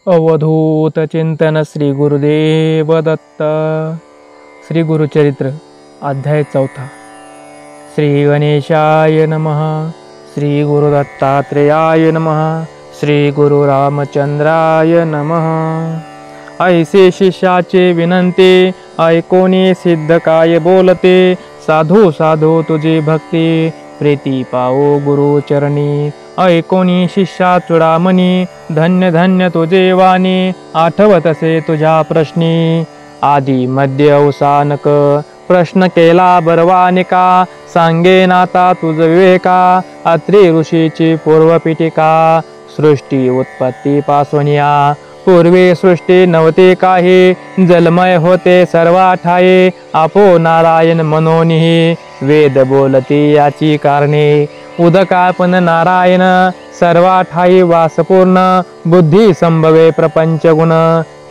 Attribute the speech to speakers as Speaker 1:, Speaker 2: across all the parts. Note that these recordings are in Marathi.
Speaker 1: अवधूत चिंतन श्री गुरुदेव दत्त। श्री गुरुचरित्र अध्याय 4। श्री गणेशाय नमः। श्री गुरुदत्तात्रेयाय नमः। श्री गुरु रामचंद्राय नमः। ऐसे शिष्याचे विनंती ऐकोनी सिद्ध काय बोलते। साधू साधू तुझी भक्ती प्रीती पाओ गुरु चरणी। ऐकोनी शिष्या चुडामणी धन्य धन्य तुझे वाणी। आठवतसे तुझ्या प्रश्नी आदि मध्य अवसानक। प्रश्न केला बरवानिका सांगेन आता तुझ विवेका। अत्रि ऋषीची पूर्वपीठिका सृष्टी उत्पत्ती पासूनिया। पूर्वी सृष्टी नव्हती काही जलमय होते सर्वा ठाये। आपो नारायण मनोनिही वेद बोलती याची कारणे। उदकापन नारायण सर्वा ठाई वासपूर्ण। बुद्धी संभवे प्रपंच गुण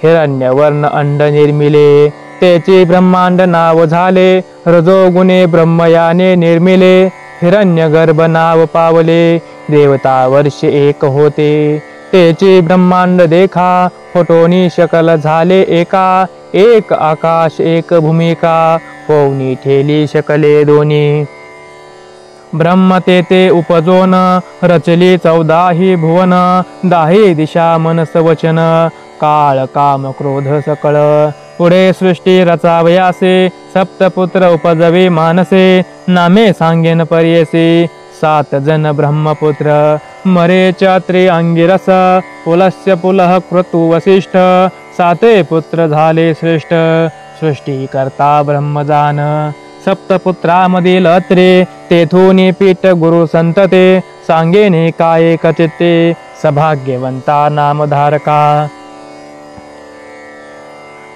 Speaker 1: हिरण्यवर्ण अंड निर्मिले। त्याचे ब्रह्मांड नाव झाले रजोगुणे ब्रह्मयाने निर्मिले। हिरण्यगर्भ नाव पावले देवता वर्ष एक होते। त्याचे ब्रह्मांड देखा फोटोनी शकल झाले एका। एक आकाश एक भूमिका होऊनी ठेली शकले दोन्ही। ब्रह्म ते उपजोन रचली 14 भुवन। 10 दिशा मनस वचन काळ काम क्रोध सकळ। पुढे सृष्टी रचावयासे सप्तपुत्र उपजवे मानसे। नामे सांगेन पर्येसे 7 जन ब्रह्मपुत्र। मरे चात्री अंगिरस पुलस्य पुलह क्रतु वसिष्ठ। 7 पुत्र झाले श्रेष्ठ सृष्टी करता ब्रह्मजान। सप्तपुत्रामधील अत्रे तेथून पीठ गुरु संतते। सांगेने काय कचित्ते सभाग्यवंता नामधारका।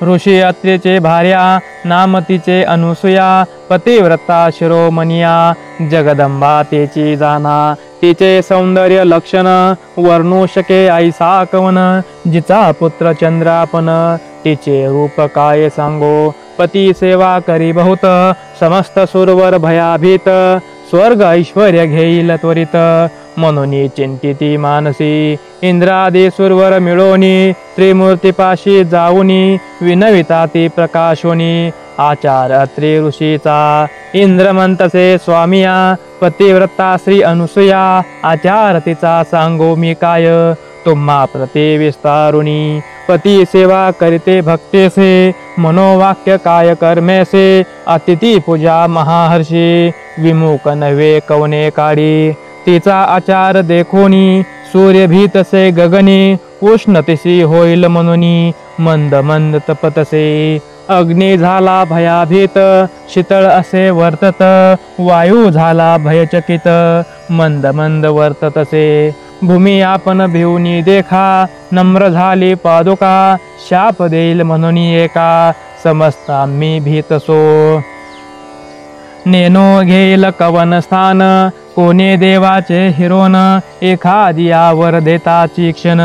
Speaker 1: ऋषी अत्रेचे भार्या नाम तिचे अनुसूया। पतिव्रता शिरोमणिया जगदंबा तिची जाना। तिचे सौंदर्य लक्षण वर्णू शके ऐसा कवन। जिचा पुत्र चंद्रापन तिचे रूप काय सांगो। पती सेवा करी बहुत समस्त सुरवर भयाभीत। स्वर्ग ऐश्वर्य घेईल त्वरित म्हणून चिंतिती मानसी। इंद्रादी सुरवर मिळोनी त्रिमूर्तीपाशी जाऊनी। विनविता ती प्रकाशोनी आचार अत्रि ऋषीचा। इंद्र म्हणतसे स्वामिया पतिव्रता श्री अनुसूया। आचार तिचा सांगो मी काय तुम्हा प्रति विस्तारुणी। पती सेवा करिते भक्तेसे मनोवाक्य काय कर्मेसे। अतिथी पूजा महाहर्षी विमुख नव्हे कवने काढी। तिचा आचार देखोनी सूर्य भीतसे गगनी। उष्णतिशी होईल म्हणूनी मंद मंद तपतसे। अग्नी झाला भयाभीत शीतळ असे वर्तत। वायू झाला भयचकित मंद मंद वर्ततसे। भूमी आपण भिवनी देखा नम्र झाली पादुका। शाप देईल म्हणून एका समस्त आम्ही भीतसो। नेनो घेईल कवन स्थान कोणे देवाचे हिरोन। एखादियावर देताची क्षण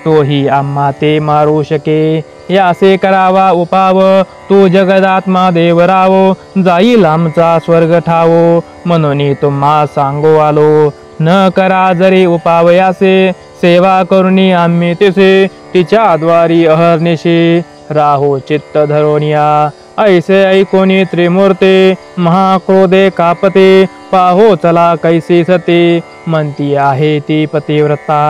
Speaker 1: तोही आम्हा ते मारू शके। यासे करावा उपाव तू जगदात्मा देवरावो। जाईल आमचा स्वर्ग ठावो म्हणून तुम्हा सांगो आलो। न करा जरी उपावयासे सेवा करुणी आम्ही तिसे। तिच्या द्वारी अहर्निशी राहो चित्त धरोनिया। ऐसे ऐकोनी त्रिमूर्ते महाक्रोधे कापते। पाहो चला कैसी सती म्हणती आहे ती पतिव्रता।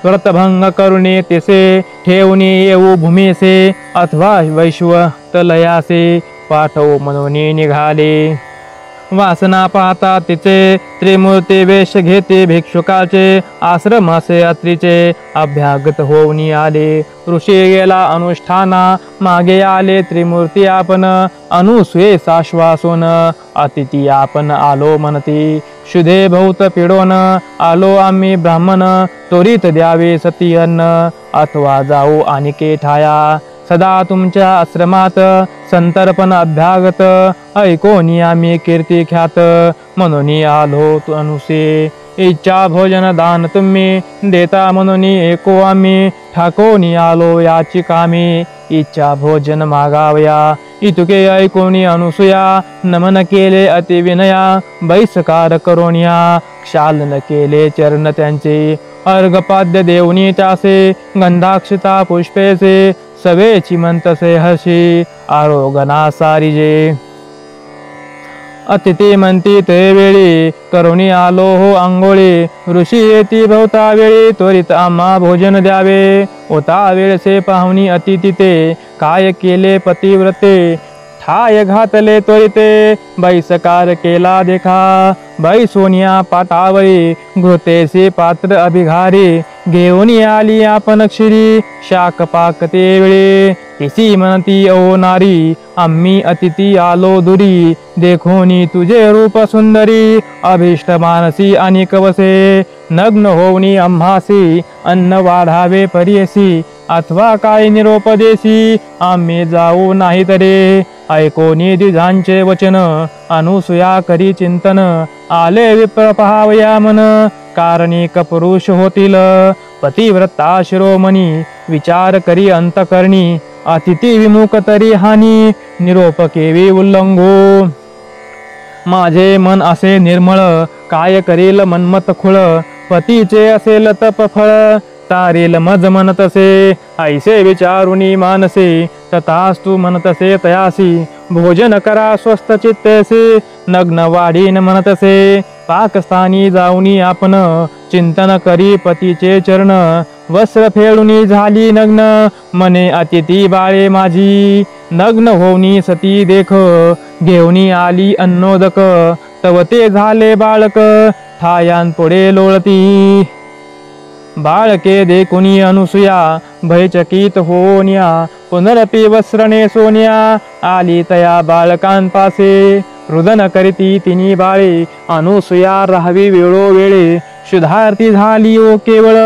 Speaker 1: व्रतभंग करुणी तिसे ठेवणी येऊ भूमीसे। अथवा वैश्वतलयासे पाठव म्हणून निघाले। वासना पाहता तिचे त्रिमूर्ती वेश घेते भिक्षुकाचे। आश्रमासे अत्रीचे अभ्यागत होऊन आले। ऋषी गेला अनुष्ठाना मागे आले त्रिमूर्ती आपण। अनुसूये साश्वासून अतिथी आपण आलो म्हणती। शुधे बहुत पिडोन आलो आम्ही ब्राह्मण। त्वरित द्यावे सती अन्न अथवा जाऊ आणिके ठाया। सदा तुमच्या आश्रमात संतर्पण अभ्यागत। ऐकोनी आम्ही कीर्ती ख्यात म्हणून आलो अनुसे। इच्छा भोजन दान तुम्ही देता म्हणून एको आम्ही। ठाकोनी आलो याची कामी इच्छा भोजन मागावया। इतुके ऐकोनी अनुसूया नमन केले अति विनया। बैसकार करोनिया क्षालन केले चरण त्यांचे। अर्घपाद्य देवनी त्यासे गंधाक्षिता पुष्पेचे सवेची म्हणतसे हर्षी आरोगणा सारिजे अतिथी म्हणती ते वेळी करुणी आलो हो आंघोळी ऋषी येती भोवता वेळी त्वरित आम्हा भोजन द्यावे होता वेळसे पाहुणी अतिथी ते काय केले पतिव्रते ठाय घातले त्वरिते बाई सकार केला देखा बाई सोनिया पाटावरी घृतेसी पात्र अभिघारी घेऊन आली आपण क्षिरी शाक पाकते वेळी तिसी म्हणती ओ नारी आम्ही अतिथी आलो दुरी देखोनी तुझे रूप सुंदरी अभिष्ट मानसी आणि कवसे नग्न होऊनी आम्हासी अन्न वाढावे परियसी अथवा काय निरोप देसी आम्ही जाऊ नाही तरे ऐकोनी द्विजांचे वचन अनुसूया करी चिंतन आले विप्र पहावया मन कारणिक पुरुष होतील पतिव्रता शिरोमणी विचार करी अंतकरणी अतिथी विमुख तरी हानी निरोप केवी उल्लंघू माझे मन असे निर्मळ काय करील मनमत खुळ पतीचे असेल तप फळ तारील मज म्हणतसे ऐसे विचारुनी मानसे तथास्तु म्हणतसे तयासी भोजन करा स्वस्थ चित्तेसे नग्न वाढीन म्हणतसे पाकस्थानी जाऊनी आपण चिंतन करी पतीचे चरण वस्त्र फेडुनी झाली नग्न मने अतिथी बाळे माझी नग्न होऊनी सती देख घेऊनी आली अन्नोदक तव ते झाले बाळक ठायान पुढे लोळती बाळके देखुनी अनुसूया भयचकित होनिया पुनरपि वस्त्रणे सोनिया आली तया बाळकांपासे रुदन करीती तिनी बाळे अनुसूया राहावी वेळोवेळे शुद्धार्थी झाली ओ केवळ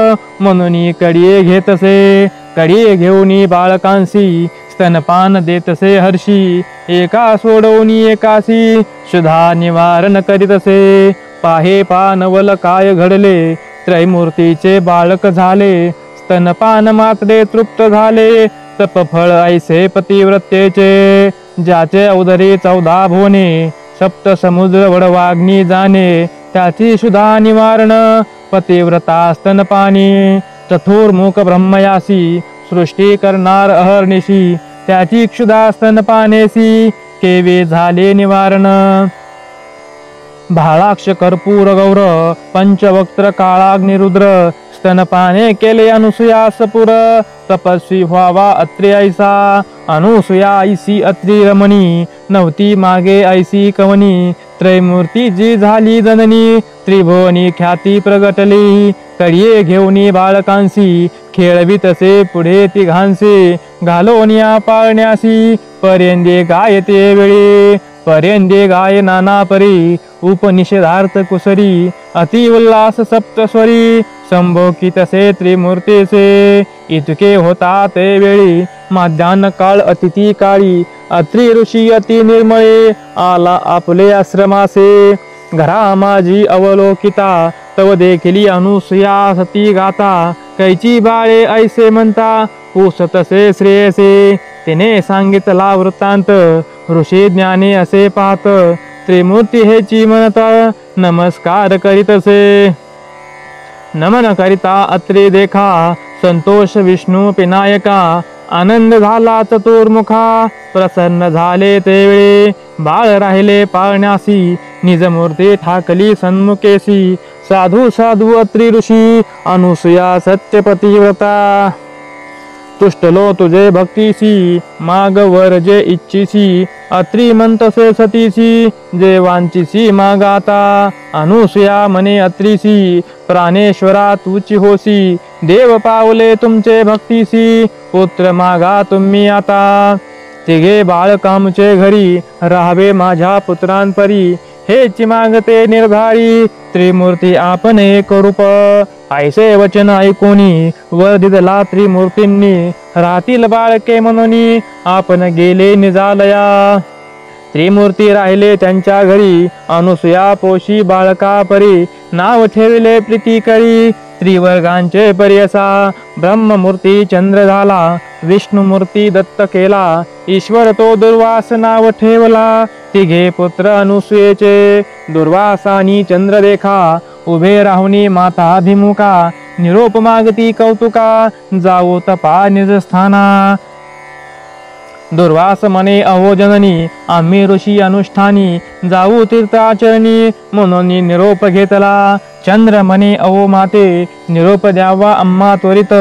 Speaker 1: म्हणून कडिये घेतसे कडिये घेऊनी बाळकांसी स्तनपान देतसे हर्षी एका सोडवनी एकासी शुद्धा निवारण करीतसे पाहे पानवल काय घडले त्रैमूर्तीचे बाळक झाले स्तनपान मात्रे तृप्त झाले तपफळ ऐसे पतिव्रतेचे ज्याचे उदरी 14 भुवने सप्त समुद्र वडवाग्नी जाणे त्याची शुद्धा निवारण पतिव्रता स्तनपानी चतुर्मुख ब्रह्मयासी सृष्टी करणार अहर्निशी त्याची क्षुधा स्तनपानेसी केवे झाले निवारण भाळाक्ष कर्पूर गौर पंचवक्त्र काळाग्निरुद्र स्तनपाने केले अनुसूया सपुर तपस्वी व्हावा अत्रि ऐसा अनुसूया ऐसी अत्रि रमणी नव्हती मागे ऐसी कवनी त्रैमूर्ती जी झाली जननी त्रिभुवनी ख्याती प्रगटली कडिये घेऊनी बाळकांसी खेळवितसे पुढे तिघांसी घालोनिया पाळण्यासी पर्यंदे गायते वेळी पर्यंदे गाय नाना परी उपनिषेधार्थ कुसरी अति उल्लास सप्तस्वरी संभोकितसे त्रिमूर्तीसे इतके होता ते वेळी माध्यान्ह काळ अतिथी काळी अत्रि ऋषी अति निर्मळे आला आपले आश्रमासे घरा माझी अवलोकिता तव देखिली अनुसूया सती गाता कैची बाळे ऐसे म्हणता पुसतसे श्रेयसे तिने सांगितला वृत्तांत ऋषी ज्ञानी असे पाहत त्रिमूर्ती हेची म्हणता नमस्कार करीतसे नमन करिता अत्रि देखा संतोष विष्णू पिनायका आनंद झाला चतुर्मुखा प्रसन्न झाले तेवेळे बाळ राहिले पाळण्यासी निजमूर्ती ठाकली सन्मुखेसी साधू साधू अत्रि ऋषी अनुसूया सत्यपतिव्रता तुष्टलो तुझे भक्तीसी माग वर जे इच्छिसी अत्रि म्हणतसे सतीसी जे वांचिसी मागाता अनुसूया मने अत्रिसी प्राणेश्वरा तुची होसी देव पावले तुमचे भक्तीसी पुत्र मागा तुम्ही आता तिघे बाळकामचे घरी राहावे माझ्या पुत्रांपरी हेची मागते निर्धारी त्रिमूर्ती आपण एक रूप ऐसे वचन ऐकोनी वर दिदला त्रिमूर्तींनी राहतील बाळके म्हणून आपण गेले निजालया त्रिमूर्ती राहिले त्यांच्या घरी अनुसूया पोशी बाळका परी नाव ठेविले प्रीती करी त्रिवर्गांचे पर्यसा ब्रह्ममूर्ती चंद्र झाला विष्णुमूर्ती दत्त केला ईश्वर तो दुर्वास नाव ठेवला तिघे पुत्र अनुसूयेचे दुर्वासानी चंद्र देखा उभे राहुनी माता अभिमुखा निरोप मागती कौतुका जावो तपा निजस्थाना दुर्वास म्हणे अहो जननी आम्ही ऋषी अनुष्ठानी जाऊ तीर्थाचरणी म्हणून निरोप घेतला चंद्र म्हणे अहो माते निरोप द्यावा आम्हा त्वरित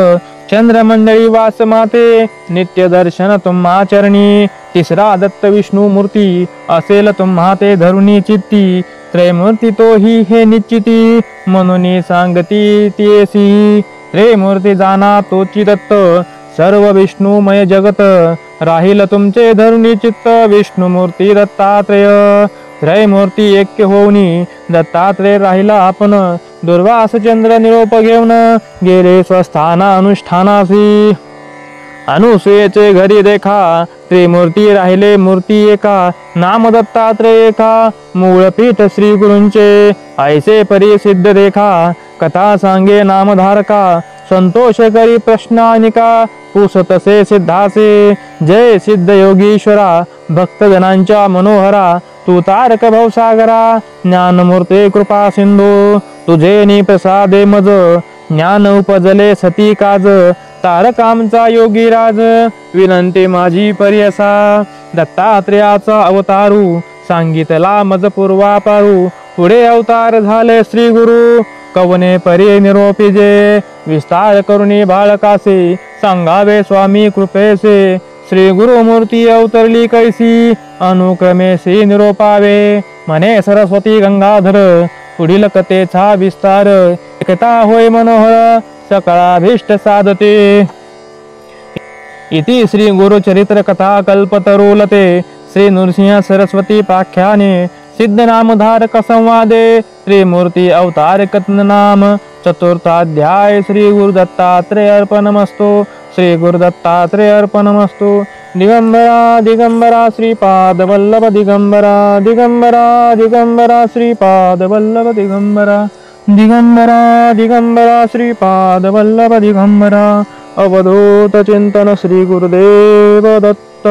Speaker 1: चंद्रमंडळी वास माते नित्य दर्शन तुम्हा चरणी तिसरा दत्त विष्णू मूर्ती असेल तुम्हा ते धरुणी चित्ती त्रैमूर्ती तोही हे निश्चिती म्हणून सांगती तियेसी त्रैमूर्ती जाना तोची दत्त सर्व विष्णुमय जगत राहील तुमचे धरुणी चित्त विष्णुमूर्ती दत्तात्रेय त्रैमूर्ती ऐक्य होऊनी दत्तात्रेय राहिला आपण दुर्वास चंद्र निरोप घेऊन गेले स्वस्थाना अनुष्ठानासी अनुसूयेचे घरी देखा त्रिमूर्ती राहिले मूर्ती एका नाम दत्तात्रेय एका मूळ पीठ श्री गुरूंचे ऐसे परी सिद्ध देखा कथा सांगे नामधारका संतोष करी प्रश्नानिका पुसतसे सिद्धासे जय सिद्ध योगीश्वरा भक्तजनांच्या मनोहरा तू तारक भवसागरा ज्ञानमूर्ते कृपा सिंधू तुझे नि प्रसादे मज ज्ञान उपजले सती काज तारकांचा योगीराज विनंती माझी पर्यसा दत्तात्रेयाचा अवतारू सांगितला मज पूर्वापारू पुढे अवतार झाले श्री गुरु कवने परी निरोपीजे विस्तार करुणी बाळकासे सांगावे स्वामी कृपेसे श्री गुरुमूर्ती अवतरली कैसी अनुक्रमेसी निरोपावे म्हणे सरस्वती गंगाधर पुढील कथेचा विस्तार एकता होय मनोहर सकळाभीष्ट साधते इति श्री गुरुचरित्र कथा कल्पतरुलते श्री नृसिंह सरस्वती पाख्याने सिद्धनामधारक संवादे त्रिमूर्ति अवतार कथननाम चतुर्थाध्याय श्री गुरुदत्तात्रेय अर्पणमस्तु श्री गुरुदत्तात्रेय अर्पणमस्तु दिगंबरा दिगंबरा श्रीपाद वल्लभ दिगंबरा दिगंबरा दिगंबरा श्रीपाद वल्लभ दिगंबरा दिगंबरा दिगंबरा श्रीपाद वल्लभ दिगंबरा अवधूत चिंतन श्री गुरुदेव दत्त।